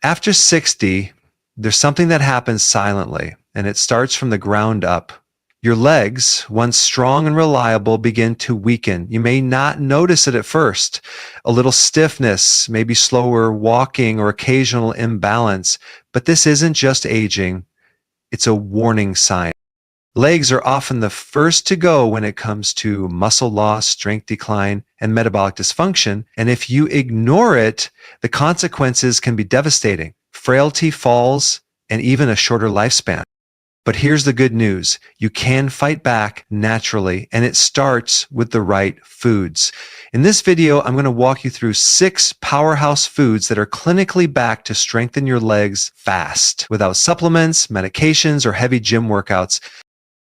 After 60, there's something that happens silently, and it starts from the ground up. Your legs, once strong and reliable, begin to weaken. You may not notice it at first. A little stiffness, maybe slower walking or occasional imbalance. But this isn't just aging, it's a warning sign. Legs are often the first to go when it comes to muscle loss, strength decline, and metabolic dysfunction. And if you ignore it, the consequences can be devastating. Frailty, falls, and even a shorter lifespan. But here's the good news. You can fight back naturally, and it starts with the right foods. In this video, I'm going to walk you through 6 powerhouse foods that are clinically backed to strengthen your legs fast, without supplements, medications, or heavy gym workouts.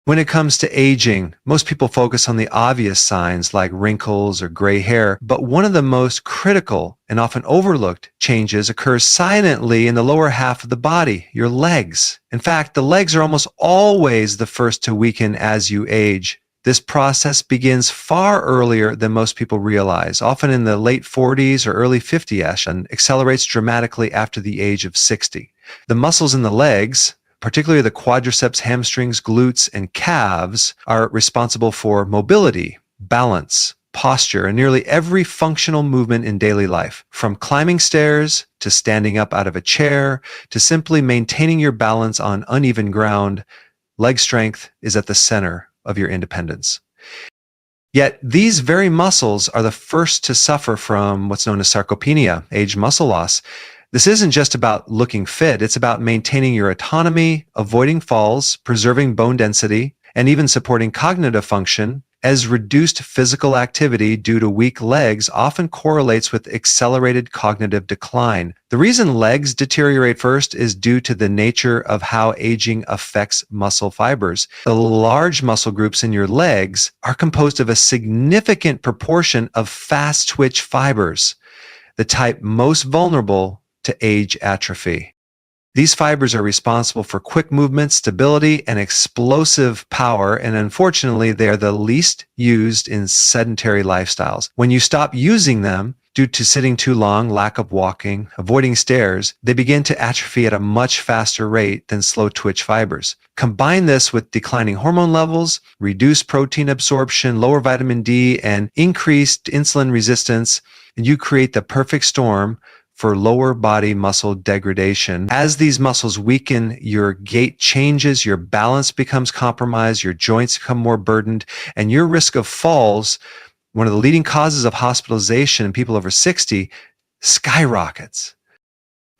When it comes to aging, most people focus on the obvious signs like wrinkles or gray hair, but one of the most critical and often overlooked changes occurs silently in the lower half of the body, your legs. In fact, the legs are almost always the first to weaken as you age. This process begins far earlier than most people realize, often in the late 40s or early 50s, and accelerates dramatically after the age of 60. The muscles in the legs, particularly the quadriceps, hamstrings, glutes, and calves, are responsible for mobility, balance, posture, and nearly every functional movement in daily life. From climbing stairs, to standing up out of a chair, to simply maintaining your balance on uneven ground, leg strength is at the center of your independence. Yet these very muscles are the first to suffer from what's known as sarcopenia, age muscle loss. This isn't just about looking fit, it's about maintaining your autonomy, avoiding falls, preserving bone density, and even supporting cognitive function, as reduced physical activity due to weak legs often correlates with accelerated cognitive decline. The reason legs deteriorate first is due to the nature of how aging affects muscle fibers. The large muscle groups in your legs are composed of a significant proportion of fast twitch fibers, the type most vulnerable to age atrophy. These fibers are responsible for quick movement, stability, and explosive power, and unfortunately, they are the least used in sedentary lifestyles. When you stop using them, due to sitting too long, lack of walking, avoiding stairs, they begin to atrophy at a much faster rate than slow twitch fibers. Combine this with declining hormone levels, reduced protein absorption, lower vitamin D, and increased insulin resistance, and you create the perfect storm for lower body muscle degradation. As these muscles weaken, your gait changes, your balance becomes compromised, your joints become more burdened, and your risk of falls, one of the leading causes of hospitalization in people over 60, skyrockets.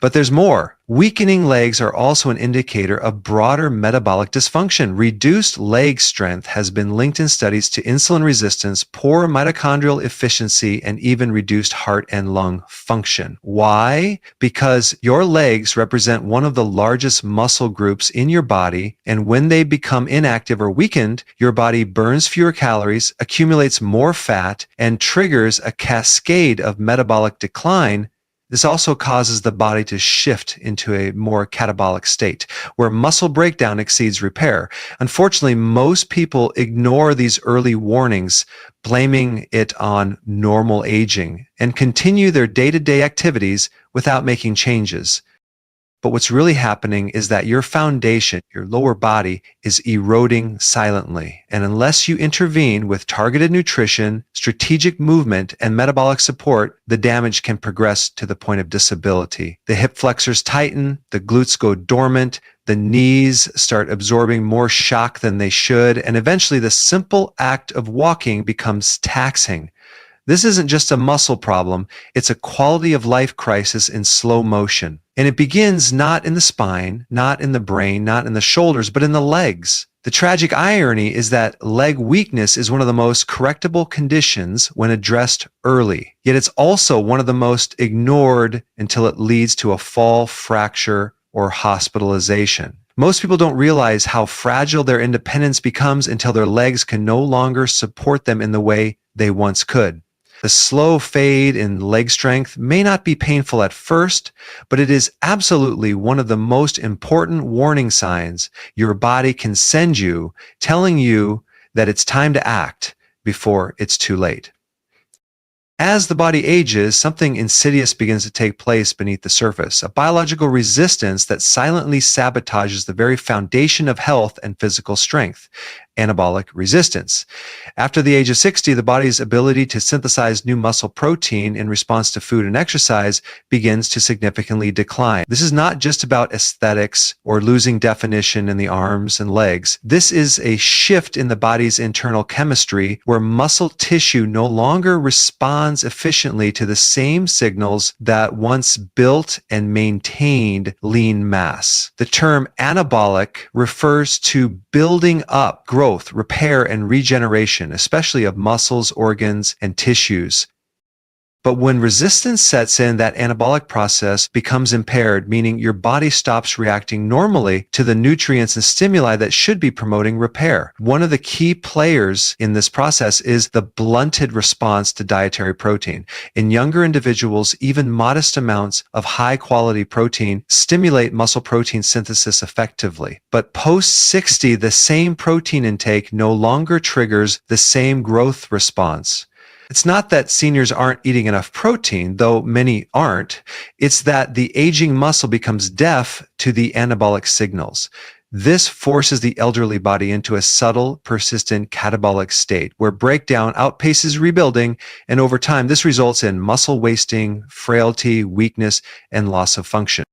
But there's more. Weakening legs are also an indicator of broader metabolic dysfunction. Reduced leg strength has been linked in studies to insulin resistance, poor mitochondrial efficiency, and even reduced heart and lung function. Why? Because your legs represent one of the largest muscle groups in your body, and when they become inactive or weakened, your body burns fewer calories, accumulates more fat, and triggers a cascade of metabolic decline. This also causes the body to shift into a more catabolic state, where muscle breakdown exceeds repair. Unfortunately, most people ignore these early warnings, blaming it on normal aging, and continue their day-to-day activities without making changes. But what's really happening is that your foundation, your lower body, is eroding silently. And unless you intervene with targeted nutrition, strategic movement, and metabolic support, the damage can progress to the point of disability. The hip flexors tighten, the glutes go dormant, the knees start absorbing more shock than they should, and eventually the simple act of walking becomes taxing. This isn't just a muscle problem, it's a quality of life crisis in slow motion. And it begins not in the spine, not in the brain, not in the shoulders, but in the legs. The tragic irony is that leg weakness is one of the most correctable conditions when addressed early. Yet it's also one of the most ignored until it leads to a fall, fracture, or hospitalization. Most people don't realize how fragile their independence becomes until their legs can no longer support them in the way they once could. The slow fade in leg strength may not be painful at first, but it is absolutely one of the most important warning signs your body can send you, telling you that it's time to act before it's too late. As the body ages, something insidious begins to take place beneath the surface, a biological resistance that silently sabotages the very foundation of health and physical strength, anabolic resistance. After the age of 60, the body's ability to synthesize new muscle protein in response to food and exercise begins to significantly decline. This is not just about aesthetics or losing definition in the arms and legs. This is a shift in the body's internal chemistry where muscle tissue no longer responds efficiently to the same signals that once built and maintained lean mass. The term anabolic refers to building up growth, repair, and regeneration, especially of muscles, organs, and tissues. But when resistance sets in, that anabolic process becomes impaired, meaning your body stops reacting normally to the nutrients and stimuli that should be promoting repair. One of the key players in this process is the blunted response to dietary protein. In younger individuals, even modest amounts of high-quality protein stimulate muscle protein synthesis effectively. But post-60, the same protein intake no longer triggers the same growth response. It's not that seniors aren't eating enough protein, though many aren't. It's that the aging muscle becomes deaf to the anabolic signals. This forces the elderly body into a subtle, persistent catabolic state where breakdown outpaces rebuilding, and over time this results in muscle wasting, frailty, weakness, and loss of function.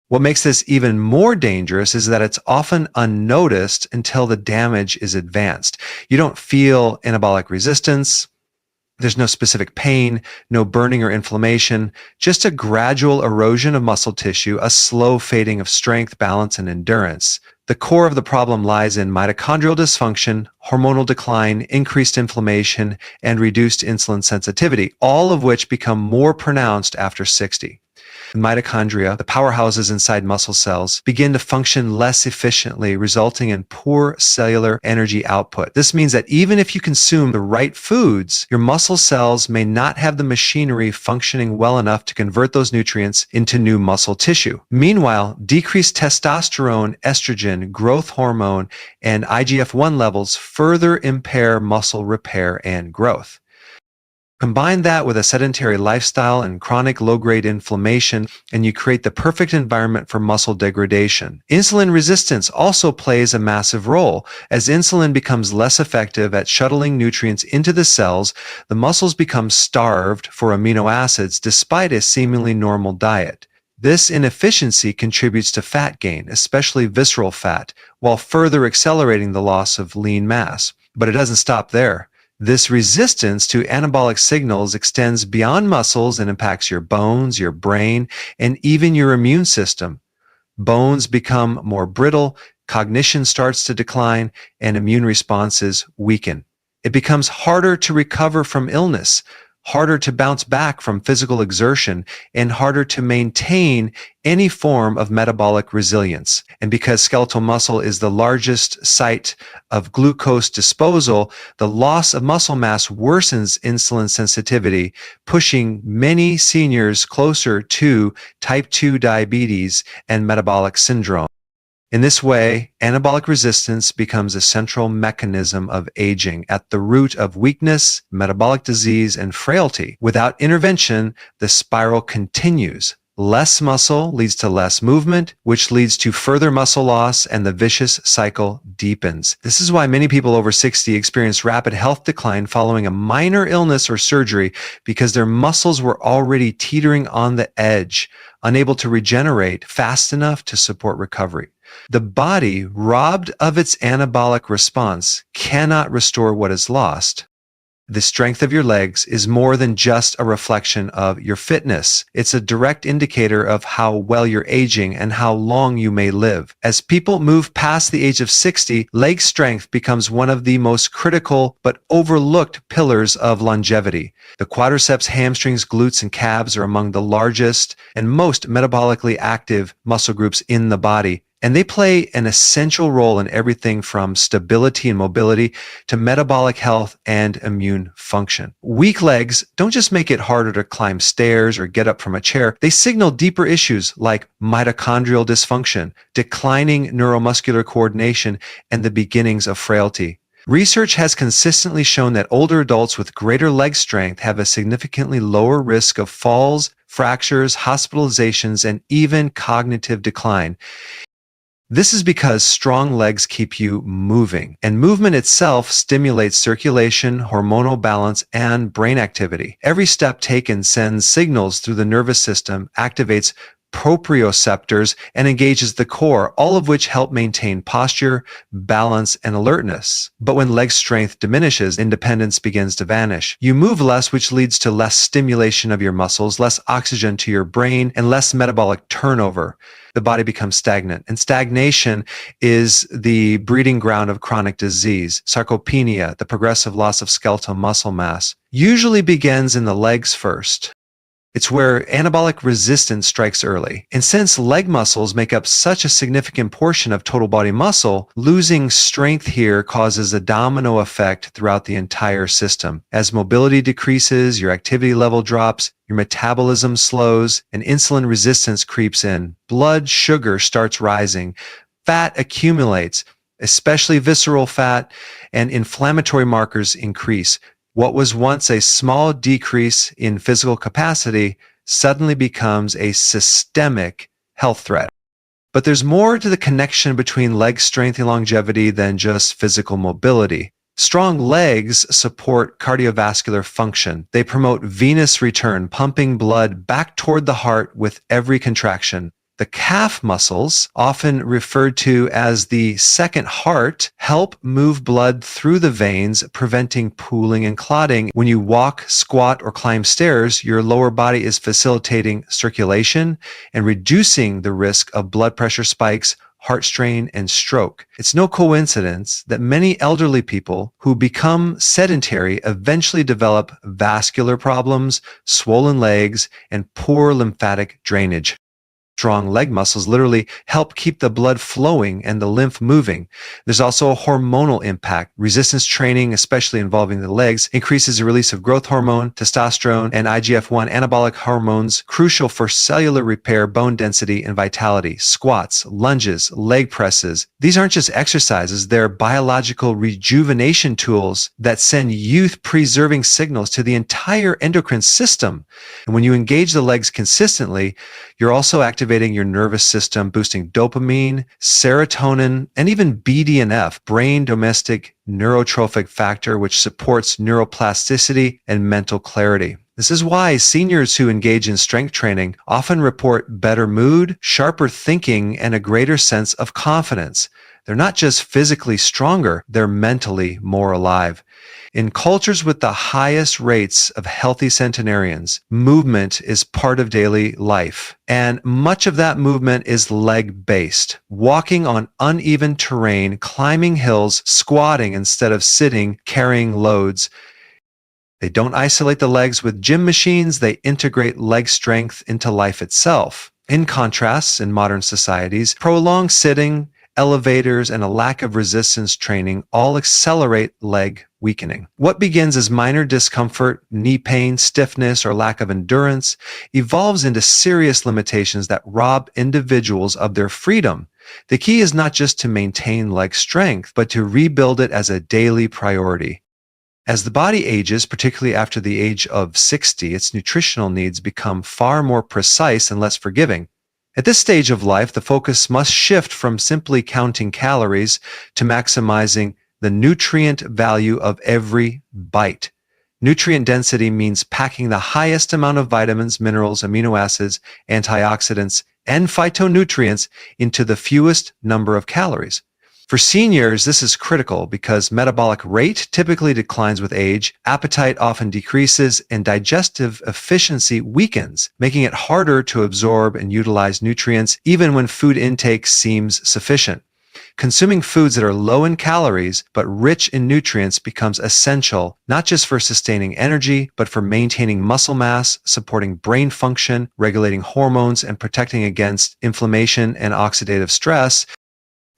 What makes this even more dangerous is that it's often unnoticed until the damage is advanced. You don't feel anabolic resistance. There's no specific pain, no burning or inflammation, just a gradual erosion of muscle tissue, a slow fading of strength, balance, and endurance. The core of the problem lies in mitochondrial dysfunction, hormonal decline, increased inflammation, and reduced insulin sensitivity, all of which become more pronounced after 60. Mitochondria, the powerhouses inside muscle cells, begin to function less efficiently, resulting in poor cellular energy output. This means that even if you consume the right foods, your muscle cells may not have the machinery functioning well enough to convert those nutrients into new muscle tissue. Meanwhile, decreased testosterone, estrogen, growth hormone, and IGF-1 levels further impair muscle repair and growth. Combine that with a sedentary lifestyle and chronic low-grade inflammation, and you create the perfect environment for muscle degradation. Insulin resistance also plays a massive role. As insulin becomes less effective at shuttling nutrients into the cells, the muscles become starved for amino acids despite a seemingly normal diet. This inefficiency contributes to fat gain, especially visceral fat, while further accelerating the loss of lean mass. But it doesn't stop there. This resistance to anabolic signals extends beyond muscles and impacts your bones, your brain, and even your immune system. Bones become more brittle, cognition starts to decline, and immune responses weaken. It becomes harder to recover from illness, harder to bounce back from physical exertion, and harder to maintain any form of metabolic resilience. And because skeletal muscle is the largest site of glucose disposal, the loss of muscle mass worsens insulin sensitivity, pushing many seniors closer to type 2 diabetes and metabolic syndrome. In this way, anabolic resistance becomes a central mechanism of aging at the root of weakness, metabolic disease, and frailty. Without intervention, the spiral continues. Less muscle leads to less movement, which leads to further muscle loss, and the vicious cycle deepens. This is why many people over 60 experience rapid health decline following a minor illness or surgery because their muscles were already teetering on the edge, unable to regenerate fast enough to support recovery. The body, robbed of its anabolic response, cannot restore what is lost. The strength of your legs is more than just a reflection of your fitness. It's a direct indicator of how well you're aging and how long you may live. As people move past the age of 60, leg strength becomes one of the most critical but overlooked pillars of longevity. The quadriceps, hamstrings, glutes, and calves are among the largest and most metabolically active muscle groups in the body. And they play an essential role in everything from stability and mobility to metabolic health and immune function. Weak legs don't just make it harder to climb stairs or get up from a chair. They signal deeper issues like mitochondrial dysfunction, declining neuromuscular coordination, and the beginnings of frailty. Research has consistently shown that older adults with greater leg strength have a significantly lower risk of falls, fractures, hospitalizations, and even cognitive decline. This is because strong legs keep you moving, and movement itself stimulates circulation, hormonal balance, and brain activity. Every step taken sends signals through the nervous system, activates proprioceptors, and engages the core, all of which help maintain posture, balance, and alertness. But when leg strength diminishes, independence begins to vanish. You move less, which leads to less stimulation of your muscles, less oxygen to your brain, and less metabolic turnover. The body becomes stagnant. And stagnation is the breeding ground of chronic disease. Sarcopenia, the progressive loss of skeletal muscle mass, usually begins in the legs first. It's where anabolic resistance strikes early. And since leg muscles make up such a significant portion of total body muscle, losing strength here causes a domino effect throughout the entire system. As mobility decreases, your activity level drops, your metabolism slows, and insulin resistance creeps in. Blood sugar starts rising. Fat accumulates, especially visceral fat, and inflammatory markers increase. What was once a small decrease in physical capacity suddenly becomes a systemic health threat. But there's more to the connection between leg strength and longevity than just physical mobility. Strong legs support cardiovascular function. They promote venous return, pumping blood back toward the heart with every contraction. The calf muscles, often referred to as the second heart, help move blood through the veins, preventing pooling and clotting. When you walk, squat, or climb stairs, your lower body is facilitating circulation and reducing the risk of blood pressure spikes, heart strain, and stroke. It's no coincidence that many elderly people who become sedentary eventually develop vascular problems, swollen legs, and poor lymphatic drainage. Strong leg muscles literally help keep the blood flowing and the lymph moving. There's also a hormonal impact. Resistance training, especially involving the legs, increases the release of growth hormone, testosterone, and IGF-1 anabolic hormones crucial for cellular repair, bone density, and vitality. Squats, lunges, leg presses. These aren't just exercises, they're biological rejuvenation tools that send youth-preserving signals to the entire endocrine system. And when you engage the legs consistently, you're also activating your nervous system, boosting dopamine, serotonin, and even BDNF, brain domestic neurotrophic factor, which supports neuroplasticity and mental clarity. This is why seniors who engage in strength training often report better mood, sharper thinking, and a greater sense of confidence. They're not just physically stronger, they're mentally more alive. In cultures with the highest rates of healthy centenarians, movement is part of daily life, and much of that movement is leg-based. Walking on uneven terrain, climbing hills, squatting instead of sitting, carrying loads. They don't isolate the legs with gym machines, they integrate leg strength into life itself. In contrast, in modern societies, prolonged sitting, elevators, and a lack of resistance training all accelerate leg weakening. What begins as minor discomfort, knee pain, stiffness, or lack of endurance evolves into serious limitations that rob individuals of their freedom. The key is not just to maintain leg strength, but to rebuild it as a daily priority. As the body ages, particularly after the age of 60, its nutritional needs become far more precise and less forgiving. At this stage of life, the focus must shift from simply counting calories to maximizing the nutrient value of every bite. Nutrient density means packing the highest amount of vitamins, minerals, amino acids, antioxidants, and phytonutrients into the fewest number of calories. For seniors, this is critical because metabolic rate typically declines with age, appetite often decreases, and digestive efficiency weakens, making it harder to absorb and utilize nutrients even when food intake seems sufficient. Consuming foods that are low in calories but rich in nutrients becomes essential, not just for sustaining energy, but for maintaining muscle mass, supporting brain function, regulating hormones, and protecting against inflammation and oxidative stress.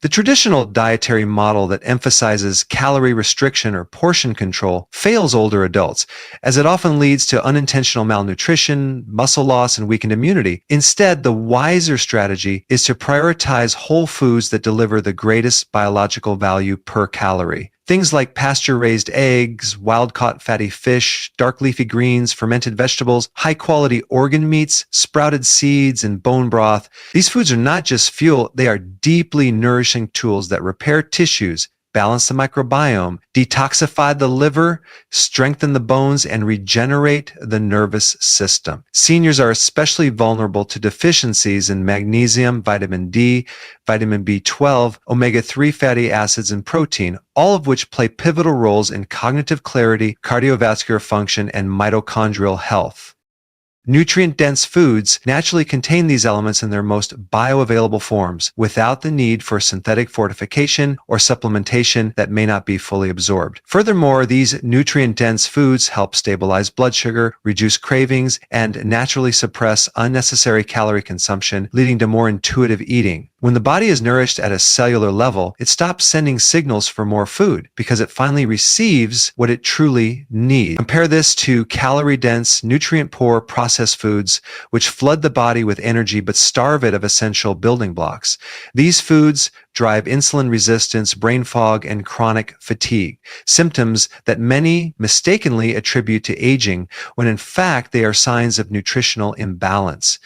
The traditional dietary model that emphasizes calorie restriction or portion control fails older adults, as it often leads to unintentional malnutrition, muscle loss, and weakened immunity. Instead, the wiser strategy is to prioritize whole foods that deliver the greatest biological value per calorie. Things like pasture-raised eggs, wild-caught fatty fish, dark leafy greens, fermented vegetables, high-quality organ meats, sprouted seeds, and bone broth. These foods are not just fuel, they are deeply nourishing tools that repair tissues, balance the microbiome, detoxify the liver, strengthen the bones, and regenerate the nervous system. Seniors are especially vulnerable to deficiencies in magnesium, vitamin D, vitamin B12, omega-3 fatty acids, and protein, all of which play pivotal roles in cognitive clarity, cardiovascular function, and mitochondrial health. Nutrient-dense foods naturally contain these elements in their most bioavailable forms, without the need for synthetic fortification or supplementation that may not be fully absorbed. Furthermore, these nutrient-dense foods help stabilize blood sugar, reduce cravings, and naturally suppress unnecessary calorie consumption, leading to more intuitive eating. When the body is nourished at a cellular level, it stops sending signals for more food because it finally receives what it truly needs. Compare this to calorie-dense, nutrient-poor processed foods, which flood the body with energy but starve it of essential building blocks. These foods drive insulin resistance, brain fog, and chronic fatigue, symptoms that many mistakenly attribute to aging, when in fact they are signs of nutritional imbalance.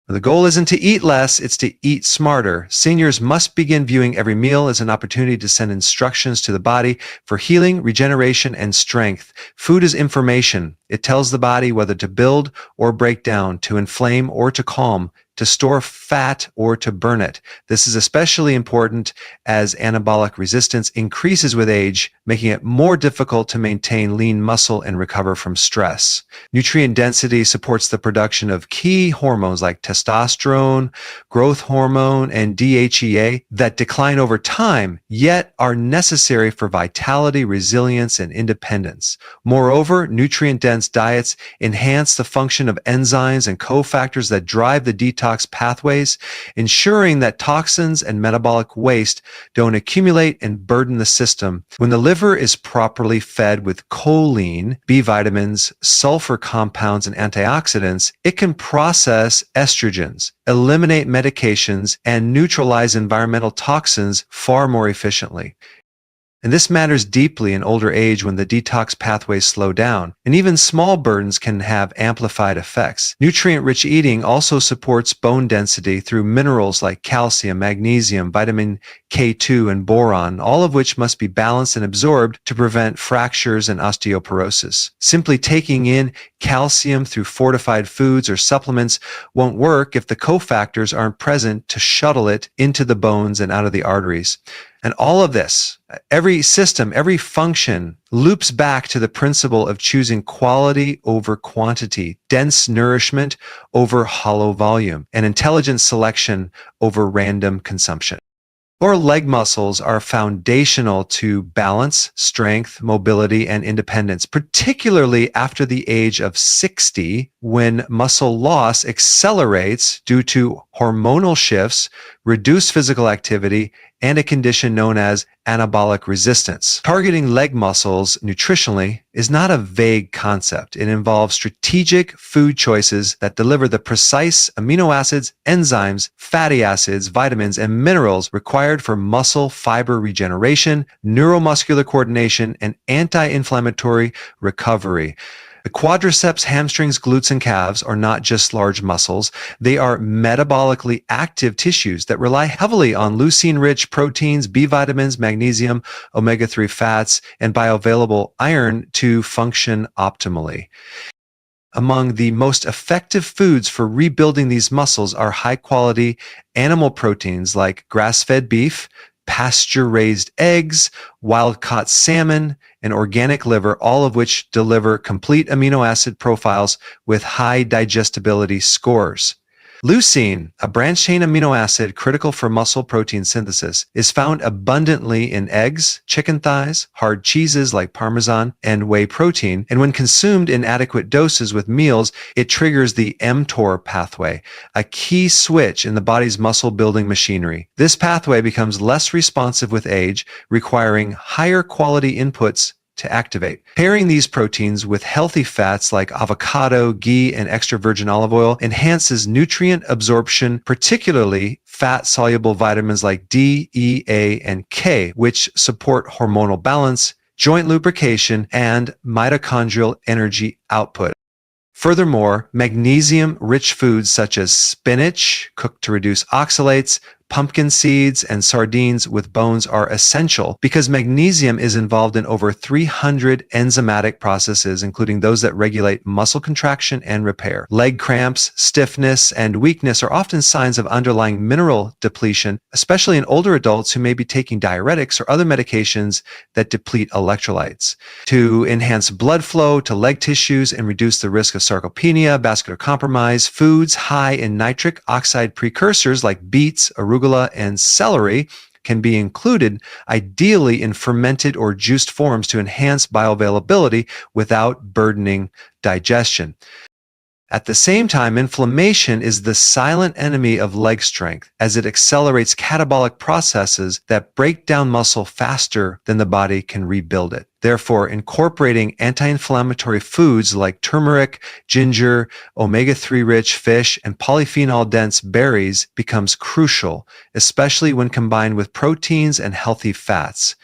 The goal isn't to eat less, it's to eat smarter. Seniors must begin viewing every meal as an opportunity to send instructions to the body for healing, regeneration, and strength. Food is information. It tells the body whether to build or break down, to inflame or to calm, to store fat or to burn it. This is especially important as anabolic resistance increases with age, making it more difficult to maintain lean muscle and recover from stress. Nutrient density supports the production of key hormones like testosterone, growth hormone, and DHEA that decline over time, yet are necessary for vitality, resilience, and independence. Moreover, nutrient-dense diets enhance the function of enzymes and cofactors that drive the detox pathways, ensuring that toxins and metabolic waste don't accumulate and burden the system. When the liver is properly fed with choline, B vitamins, sulfur compounds, and antioxidants, it can process estrogens, eliminate medications, and neutralize environmental toxins far more efficiently. And this matters deeply in older age when the detox pathways slow down, and even small burdens can have amplified effects. Nutrient-rich eating also supports bone density through minerals like calcium, magnesium, vitamin K2, and boron, all of which must be balanced and absorbed to prevent fractures and osteoporosis. Simply taking in calcium through fortified foods or supplements won't work if the cofactors aren't present to shuttle it into the bones and out of the arteries. And all of this, every system, every function, loops back to the principle of choosing quality over quantity, dense nourishment over hollow volume, and intelligent selection over random consumption. Core leg muscles are foundational to balance, strength, mobility, and independence, particularly after the age of 60, when muscle loss accelerates due to hormonal shifts, reduced physical activity, and a condition known as anabolic resistance. Targeting leg muscles nutritionally is not a vague concept. It involves strategic food choices that deliver the precise amino acids, enzymes, fatty acids, vitamins, and minerals required for muscle fiber regeneration, neuromuscular coordination, and anti-inflammatory recovery. The quadriceps, hamstrings, glutes, and calves are not just large muscles. They are metabolically active tissues that rely heavily on leucine-rich proteins, B vitamins, magnesium, omega-3 fats, and bioavailable iron to function optimally. Among the most effective foods for rebuilding these muscles are high-quality animal proteins like grass-fed beef, pasture-raised eggs, wild-caught salmon, and organic liver, all of which deliver complete amino acid profiles with high digestibility scores. Leucine, a branched-chain amino acid critical for muscle protein synthesis, is found abundantly in eggs, chicken thighs, hard cheeses like Parmesan, and whey protein, and when consumed in adequate doses with meals, it triggers the mTOR pathway, a key switch in the body's muscle-building machinery. This pathway becomes less responsive with age, requiring higher quality inputs to activate. Pairing these proteins with healthy fats like avocado, ghee, and extra virgin olive oil enhances nutrient absorption, particularly fat-soluble vitamins like D, E, A, and K, which support hormonal balance, joint lubrication, and mitochondrial energy output. Furthermore, magnesium-rich foods such as spinach, cooked to reduce oxalates, pumpkin seeds, and sardines with bones are essential because magnesium is involved in over 300 enzymatic processes, including those that regulate muscle contraction and repair. Leg cramps, stiffness, and weakness are often signs of underlying mineral depletion, especially in older adults who may be taking diuretics or other medications that deplete electrolytes. To enhance blood flow to leg tissues and reduce the risk of sarcopenia, vascular compromise, foods high in nitric oxide precursors like beets, arugula, and celery can be included, ideally in fermented or juiced forms to enhance bioavailability without burdening digestion. At the same time, inflammation is the silent enemy of leg strength, as it accelerates catabolic processes that break down muscle faster than the body can rebuild it. Therefore, incorporating anti-inflammatory foods like turmeric, ginger, omega-3 rich fish, and polyphenol-dense berries becomes crucial, especially when combined with proteins and healthy fats.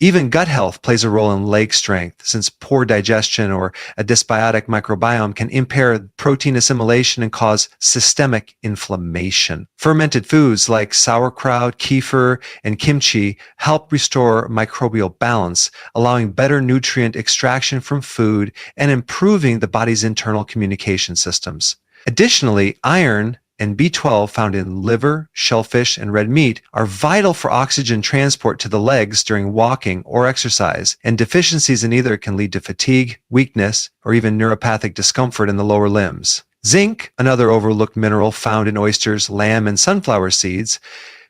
Even gut health plays a role in leg strength, since poor digestion or a dysbiotic microbiome can impair protein assimilation and cause systemic inflammation. Fermented foods like sauerkraut, kefir, and kimchi help restore microbial balance, allowing better nutrient extraction from food and improving the body's internal communication systems. Additionally, iron and B12 found in liver, shellfish, and red meat are vital for oxygen transport to the legs during walking or exercise, and deficiencies in either can lead to fatigue, weakness, or even neuropathic discomfort in the lower limbs. Zinc, another overlooked mineral found in oysters, lamb, and sunflower seeds,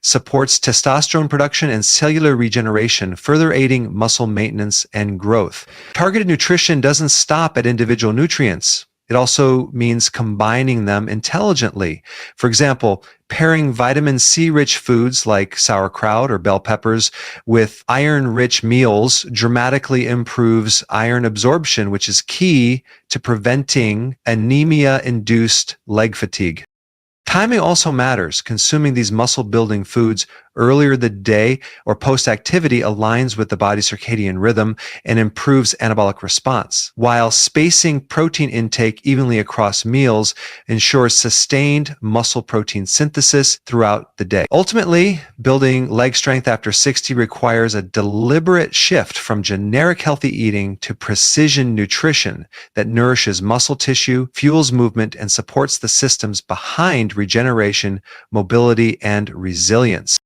supports testosterone production and cellular regeneration, further aiding muscle maintenance and growth. Targeted nutrition doesn't stop at individual nutrients. It also means combining them intelligently. For example, pairing vitamin C-rich foods like sauerkraut or bell peppers with iron-rich meals dramatically improves iron absorption, which is key to preventing anemia-induced leg fatigue. Timing also matters. Consuming these muscle-building foods earlier in the day or post-activity aligns with the body's circadian rhythm and improves anabolic response, while spacing protein intake evenly across meals ensures sustained muscle protein synthesis throughout the day. Ultimately, building leg strength after 60 requires a deliberate shift from generic healthy eating to precision nutrition that nourishes muscle tissue, fuels movement, and supports the systems behind regeneration, mobility, and resilience.